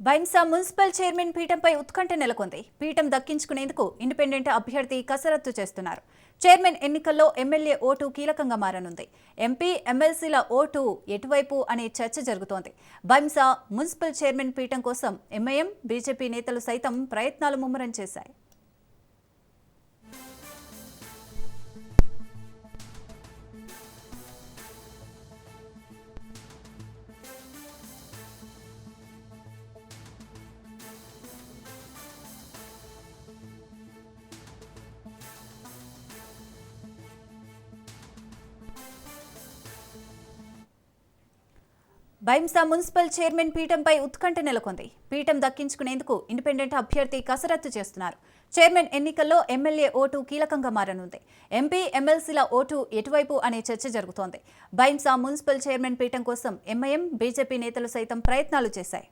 Bhainsa municipal chairman పీఠంపై ఉత్కంఠ నెలకొంది. పీఠం దక్కించుకునేందుకు ఇండిపెండెంట్ అభ్యర్థి కసరత్తు చేస్తున్నారు. చైర్మన్ ఎన్నికల్లో ఎమ్మెల్యే ఓటు కీలకంగా మారనుంది. ఎంపీ, ఎమ్మెల్సీల ఓటు ఎటువైపు అనే చర్చ జరుగుతోంది. బైంసా మున్సిపల్ చైర్మన్ పీఠం కోసం ఎంఐఎం, బీజేపీ నేతలు సైతం ప్రయత్నాలు ముమ్మరం చేశాయి. బైంసా మున్సిపల్ చైర్మన్ పీఠంపై ఉత్కంఠ నెలకొంది. పీఠం దక్కించుకునేందుకు ఇండిపెండెంట్ అభ్యర్థి కసరత్తు చేస్తున్నారు. చైర్మన్ ఎన్నికల్లో ఎమ్మెల్యే ఓటు కీలకంగా మారనుంది. ఎంపీ, ఎమ్మెల్సీల ఓటు ఎటువైపు అనే చర్చ జరుగుతోంది. బైంసా మున్సిపల్ చైర్మన్ పీఠం కోసం ఎంఐఎం, బీజేపీ నేతలు సైతం ప్రయత్నాలు చేశాయి.